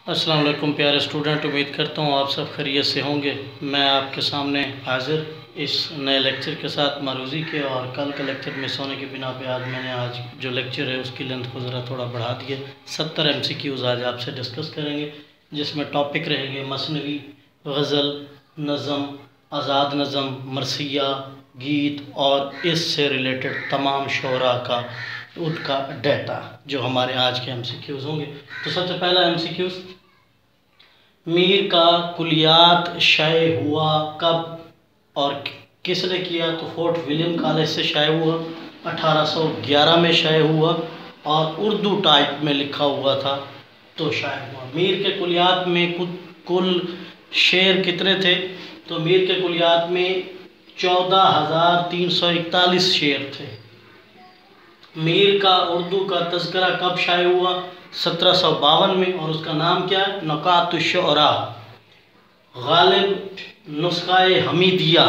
अस्सलाम वालेकुम प्यारे स्टूडेंट, उम्मीद करता हूँ आप सब खैरियत से होंगे। मैं आपके सामने हाजिर इस नए लेक्चर के साथ मारूज़ी के, और कल का लेक्चर मिस होने की बिना पे आज जो लेक्चर है उसकी लेंथ को ज़रा थोड़ा बढ़ा दिए। 70 MCQs आज आपसे डिस्कस करेंगे, जिसमें टॉपिक रहेंगे मसनवी, गज़ल, नज़म, आज़ाद नज़म, मरसिया, गीत और इससे रिलेटेड तमाम शोरा का उनका डाटा जो हमारे आज के MCQs होंगे। तो सबसे पहला MCQs, मीर का कुलियात शाये हुआ कब और किसने किया? तो फोर्ट विलियम कॉलेज से शाये हुआ, 1811 में शाये हुआ और उर्दू टाइप में लिखा हुआ था तो शाये हुआ। मीर के कुलियात में कुल शेर कितने थे? तो मीर के कुलियात में 14,341 शेर थे। मीर का उर्दू का तज़किरा कब शाये हुआ? 1752 में, और उसका नाम क्या है? नुकातुश्शुअरा। गालिब नुस्ख़ाए हमीदिया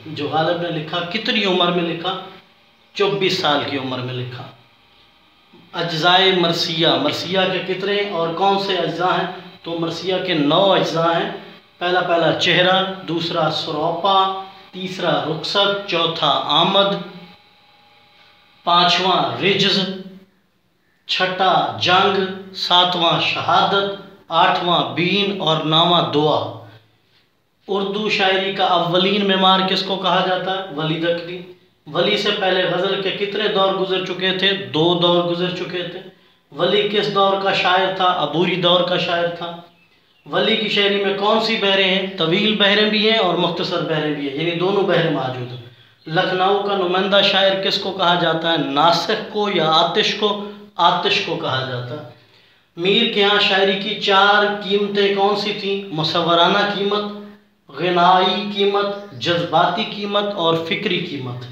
जो गालिब ने लिखा, कितनी उम्र में लिखा? 24 साल की उम्र में लिखा। अज्ज़ाए मरसिया, मरसिया के कितने और कौन से अज्ज़ा हैं? तो मरसिया के 9 अज्ज़ा हैं। पहला चेहरा, दूसरा सुरौपा, तीसरा रुखसत, चौथा आमद, पाँचवां रिज्ज़, छठा जंग, सातवां शहादत, आठवां बीन और 9वां दुआ। उर्दू शायरी का अव्वलीन मेमार किसको कहा जाता है? वली दक्कनी। वली से पहले गज़ल के कितने दौर गुजर चुके थे? 2 दौर गुजर चुके थे। वली किस दौर का शायर था? अबूरी दौर का शायर था। वली की शायरी में कौन सी बहरें हैं? तवील बहरें भी हैं और मुख्तसर बहरें भी हैं, यानी दोनों बहरें मौजूद हैं। लखनऊ का नुमाइंदा शायर किसको कहा जाता है? नासिख को या आतिश को? आतिश को कहा जाता है। मीर के यहाँ शायरी की 4 कीमतें कौन सी थीं? मुसव्वराना कीमत, ग़िनाई कीमत, जज्बाती कीमत और फ़िक्री कीमत।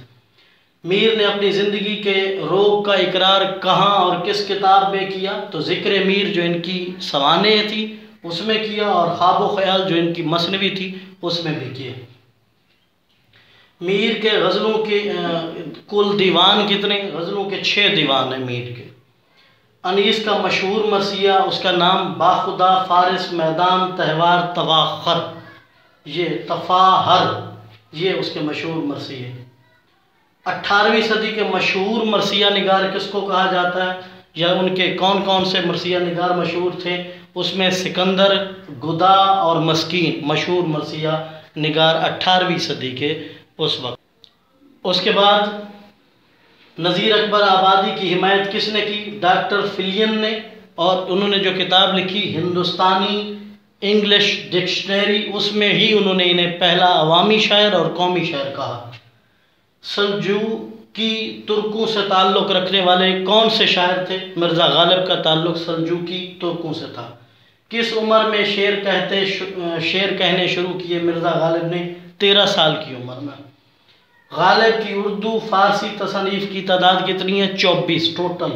मीर ने अपनी ज़िंदगी के रोग का इकरार कहाँ और किस किताब में किया? तो ज़िक्र मीर जो इनकी सवानेह थी उसमें किया, और ख्वाब व ख़याल जो इनकी मसनवी थी उसमें भी किया। मीर के गज़लों के कुल दीवान कितने? गज़लों के 6 दीवान हैं मीर के। अनीस का मशहूर मरसिया, उसका नाम बाखुदा फारिस मैदान तहवार तवाखर, ये तफाहर, ये उसके मशहूर मरसिए। 18वीं सदी के मशहूर मरसिया निगार किसको कहा जाता है, या उनके कौन कौन से मरसिया निगार मशहूर थे? उसमें सिकंदर, गुदा और मस्कीन मशहूर मरसिया निगार 18वीं सदी के उस वक्त। उसके बाद नज़ीर अकबर आबादी की हिमायत किसने की? डॉक्टर फिलियन ने, और उन्होंने जो किताब लिखी हिंदुस्तानी इंग्लिश डिक्शनरी, उसमें ही उन्होंने इन्हें पहला अवामी शायर और कौमी शायर कहा। सल्जूकी तुर्कों से ताल्लुक़ रखने वाले कौन से शायर थे? मिर्ज़ा गालिब का ताल्लुक़ सल्जूकी तुर्कों से था। किस उम्र में शेर कहने शुरू किए मिर्ज़ा गालिब ने? 13 साल की उम्र में। गालिब की उर्दू फ़ारसी तसनीफ़ की तादाद कितनी है? 24 टोटल।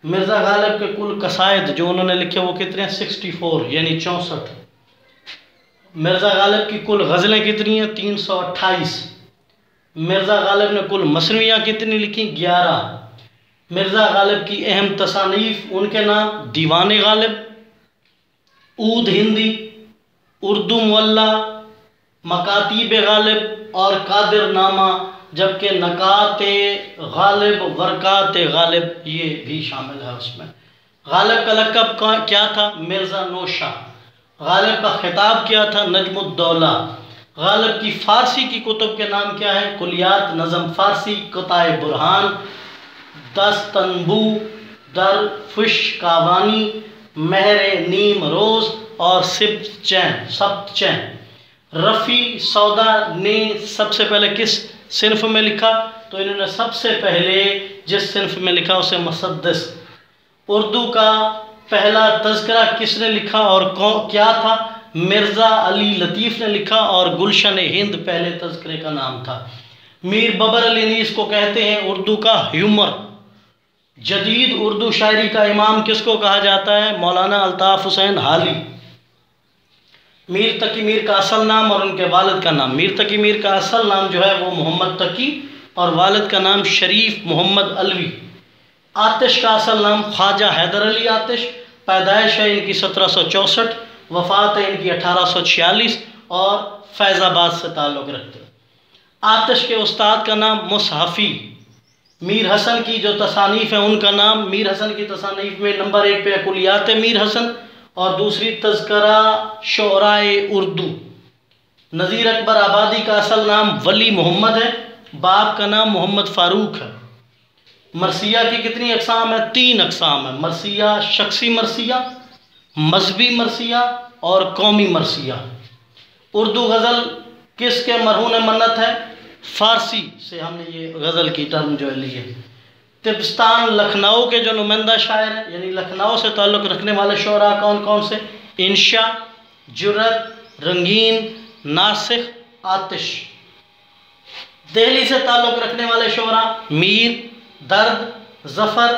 मिर्ज़ा गालिब के कुल कसायद जो उन्होंने लिखे वो कितने हैं? 64 यानी 64। मिर्ज़ा गालिब की कुल गज़लें कितनी हैं? 328। मिर्ज़ा गालिब ने कुल मसनवियाँ कितनी लिखी? 11। मिर्ज़ा गालिब की अहम तसानीफ़, उनके नाम दीवान गालिब, ऊद हिंदी, उर्दू मुअल्ला, मकातीब गालिब और कादिर नामा, जबकि नकाते गालिब, वरकात गालिब ये भी शामिल है उसमें। गालिब का लक़ब क्या था? मिर्ज़ा नौशा। गालिब का खिताब क्या था? नजमुद्दौला। गालिब की फ़ारसी की कुतुब के नाम क्या है? कुलियात नज़म फ़ारसी, क़ताए बुरहान, दस्तनबू, दरफुश कावानी, महरे नीम रोज़ और सब्त चैन। रफ़ी सौदा ने सबसे पहले किस सिनफ में लिखा? तो इन्होंने सबसे पहले जिस सिनफ में लिखा उसे मुसद्दस। उर्दू का पहला तज़किरा किसने लिखा और क्या था? मिर्ज़ा अली लतीफ़ ने लिखा, और गुलशन हिंद पहले तज़किरे का नाम था। मीर बबर अली नीस को कहते हैं उर्दू का ह्यूमर। जदीद उर्दू शायरी का इमाम किसको कहा जाता है? मौलाना अल्ताफ़ हुसैन हाली। मीर तकी मीर का असल नाम और उनके वालिद का नाम। मीर तकी मीर का असल नाम जो है वो मोहम्मद तकी, और वालिद का नाम शरीफ मोहम्मद अलवी। आतिश का असल नाम ख्वाजा हैदर अली आतिश, पैदाइश है इनकी 1764, वफ़ात है इनकी 1846 और फैज़ाबाद से ताल्लुक़ रखते हैं। आतिश के उस्ताद का नाम मुसहफ़ी। मीर हसन की जो तसानीफ़ है उनका नाम, मीर हसन की तसानीफ़ में नंबर 1 पे कुलियात मीर हसन और दूसरी तज़किरा शुअराए उर्दू। नज़ीर अकबर आबादी का असल नाम वली मोहम्मद है, बाप का नाम मोहम्मद फ़ारूक है। मरसिया की कितनी अक़साम है? 3 अक़साम है। मरसिया शख्सी मरसिया, मजहबी मरसिया और कौमी मरसिया। उर्दू गज़ल किसके मरहून मन्नत है? फ़ारसी से हमने ये गज़ल की टर्म जो है ली है। तिब्स्तान लखनऊ के जो नुमाइंदा शायर हैं, यानी लखनऊ से ताल्लुक़ रखने वाले शुअरा कौन कौन से? इंशा, जुर्रत, रंगीन, नासिख, आतिश। दिल्ली से ताल्लुक़ रखने वाले शुअरा मीर, दर्द, ज़फ़र,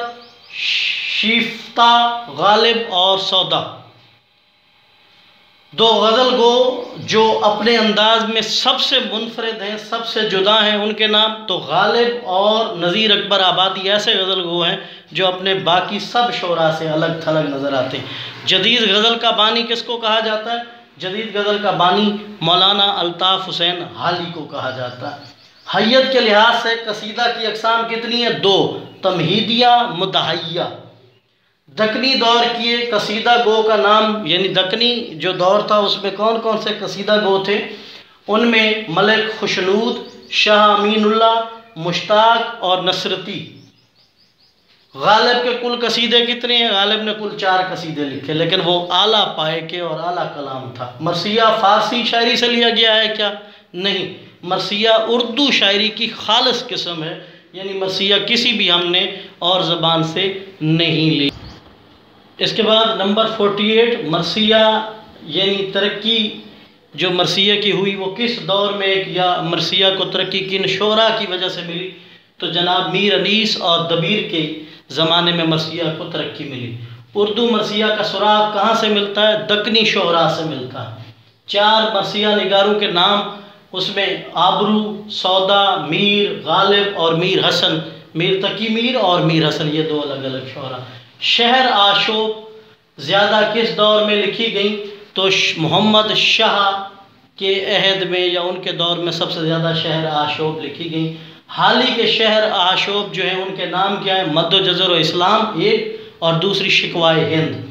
शिफ्ता, गालिब और सौदा। 2 गज़ल गो जो अपने अंदाज में सबसे मुनफरिद हैं, सबसे जुदा हैं, उनके नाम तो गालिब और नज़ीर अकबर आबादी ऐसे गज़ल गो हैं जो अपने बाकी सब शुअरा से अलग थलग नज़र आते हैं। जदीद गज़ल का बानी किसको कहा जाता है? जदीद गज़ल का बानी मौलाना अल्ताफ़ हुसैन हाली को कहा जाता है। हैयत के लिहाज से कसीदा की अक़साम कितनी है? 2, तमहीदिया, मुदहय्या। दक्कनी दौर के कसीदा गो का नाम, यानी दक्कनी जो दौर था उसमें कौन कौन से कसीदा गो थे? उनमें मलिक खुशनूद, शाह अमीनुल्लाह, मुश्ताक और नसरती। गालिब के कुल कसीदे कितने हैं? गालिब ने कुल 4 कसीदे लिखे, लेकिन वो आला पाए के और आला कलाम था। मरसिया फ़ारसी शायरी से लिया गया है क्या? नहीं, मरसिया उर्दू शायरी की खालिस किस्म है, यानी मरसिया किसी भी हमने और ज़बान से नहीं ली। इसके बाद नंबर 48 मरसिया, यानी तरक्की जो मरसिया की हुई वो किस दौर में, या मरसिया को तरक्की किन शुअरा की वजह से मिली? तो जनाब मीर अनीस और दबीर के ज़माने में मरसिया को तरक्की मिली। उर्दू मरसिया का सुराग कहाँ से मिलता है? दक्कनी शुअरा से मिलता है। 4 मरसिया निगारों के नाम, उसमें आबरू, सौदा, मीर, गालिब और मीर हसन। मीर तकी मीर और मीर हसन, ये 2 अलग अलग शुअरा। शहर आशोब ज़्यादा किस दौर में लिखी गई? तो मोहम्मद शाह के अहद में या उनके दौर में सबसे ज़्यादा शहर आशोब लिखी गई। हाली के शहर आशोब जो हैं उनके नाम क्या है? मद्दो जज़र इस्लाम एक और दूसरी शिकवाए हिंद।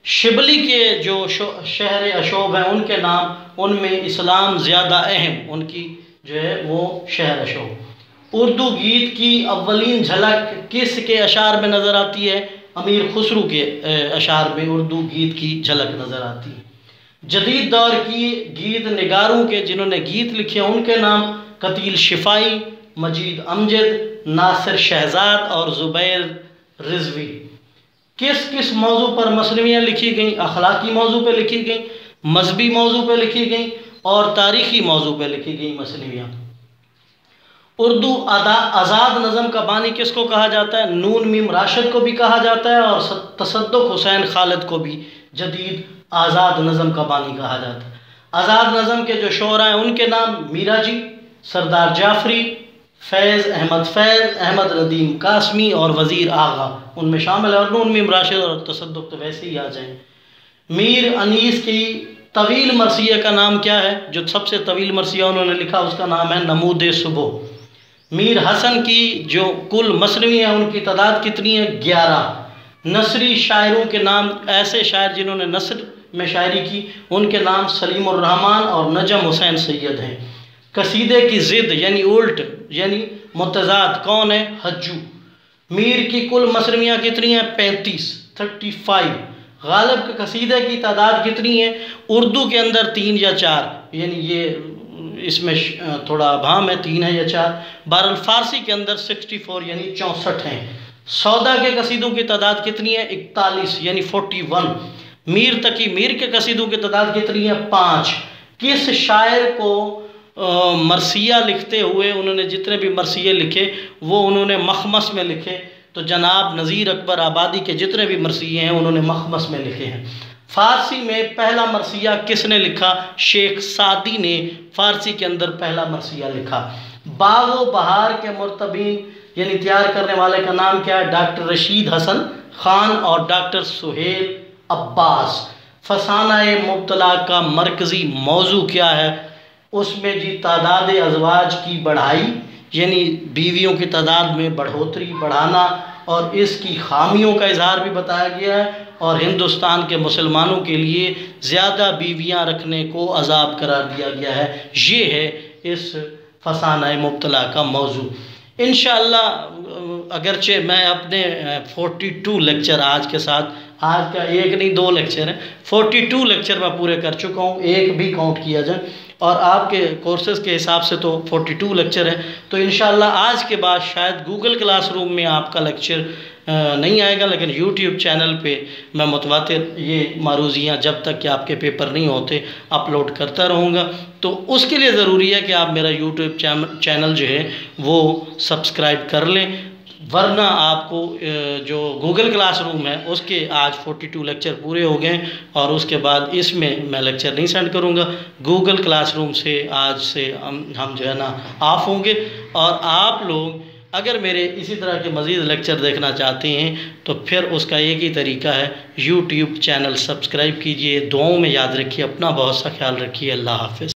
शिबली के जो शहर अशोब हैं उनके नाम, उनमें इस्लाम ज़्यादा अहम, उनकी जो है वो शहर अशोब। उर्दू गीत की अव्वलीन झलक किस के अशार में नज़र आती है? अमीर खुसरू के अशार में उर्दू गीत की झलक नज़र आती है। जदीद दौर की गीत निगारों के जिन्होंने गीत लिखे हैं उनके नाम कतील शिफाई, मजीद अमजद, नासिर शहजाद और ज़ुबैर रिजवी। किस किस मौजू पर मसनवियाँ लिखी गई? अखलाकी मौजू पर लिखी गई, मजहबी मौजू पर लिखी गई और तारीख़ी मौजू पर लिखी गई मसनवियाँ। उर्दू आज़ाद नज़म का बानी किसको कहा जाता है? नून मीम राशिद को भी कहा जाता है और तसद्दुक़ हुसैन खालिद को भी जदीद आज़ाद नज़म का बानी कहा जाता है। आज़ाद नज़म के जो शुअरा हैं उनके नाम मीराजी, सरदार जाफरी, फैज़ अहमद नदीम कासमी और वज़ीर आगा उनमें शामिल है। और नून मीम राशिद और तसद्दुक़ तो वैसे ही आ जाएँ। मीर अनीस की तवील मरसिया का नाम क्या है? जो सबसे तवील मरसिया उन्होंने लिखा उसका नाम है नमूद सुबह। मीर हसन की जो कुल मसनवी हैं उनकी तादाद कितनी है? 11। नसरी शायरों के नाम, ऐसे शायर जिन्होंने नसर में शायरी की, उनके नाम सलीमुर रहमान और नजम हुसैन सैयद हैं। कसीदे की ज़िद यानी उल्ट यानी मुतज़ाद कौन है? हज्जू। मीर की कुल मसनवियाँ कितनी हैं? 35। गालिब के कसीदे की तादाद कितनी है? उर्दू के अंदर 3 या 4, यानी ये इसमें थोड़ा अभाम है, 3 है या 4। बहरहाल फ़ारसी के अंदर 64 यानी 64 हैं। सौदा के कसीदों की तादाद कितनी है? 41 यानी 41। मीर तकी मीर के कसीदों की तादाद कितनी है? 5। किस शायर को मरसिया लिखते हुए उन्होंने जितने भी मरसिये लिखे वो उन्होंने मखमस में लिखे? तो जनाब नज़ीर अकबर आबादी के जितने भी मरसिये हैं उन्होंने मखमस में लिखे हैं। फ़ारसी में पहला मरसिया किसने लिखा? शेख सादी ने फ़ारसी के अंदर पहला मरसिया लिखा। बाग़ो बहार के मुर्तबीन यानी तैयार करने वाले का नाम क्या है? डॉक्टर रशीद हसन ख़ान और डॉक्टर सुहेल अब्बास। फसाना मुब्तला का मरकज़ी मौजू क्या है? उसमें जी तादाद अज़वाज की बढ़ाई, यानी बीवियों की तादाद में बढ़ाना, और इसकी खामियों का इजहार भी बताया गया है, और हिंदुस्तान के मुसलमानों के लिए ज़्यादा बीवियां रखने को अज़ाब करार दिया गया है। ये है इस फसाना मुब्तला का मौजू। इंशाअल्लाह अगरचे मैं अपने 42 लेक्चर आज के साथ, आज का एक नहीं 2 लेक्चर हैं, 42 लेक्चर मैं पूरे कर चुका हूँ, एक भी काउंट किया जाए, और आपके कोर्सेज़ के हिसाब से तो 42 लेक्चर हैं। तो इंशाअल्लाह आज के बाद शायद गूगल क्लासरूम में आपका लेक्चर नहीं आएगा, लेकिन यूट्यूब चैनल पे मैं मुतवातिर ये मारूज़ियाँ जब तक कि आपके पेपर नहीं होते अपलोड करता रहूँगा। तो उसके लिए ज़रूरी है कि आप मेरा यूट्यूब चैनल जो है वो सब्सक्राइब कर लें, वरना आपको जो गूगल क्लासरूम है उसके आज 42 लेक्चर पूरे हो गए, और उसके बाद इसमें मैं लेक्चर नहीं सेंड करूँगा। गूगल क्लासरूम से आज से हम जो है ना ऑफ होंगे। और आप लोग अगर मेरे इसी तरह के मज़ीद लेक्चर देखना चाहते हैं तो फिर उसका एक ही तरीका है, यूट्यूब चैनल सब्सक्राइब कीजिए। दुआओं में याद रखिए, अपना बहुत सा ख्याल रखिए। अल्लाह हाफ़िज़।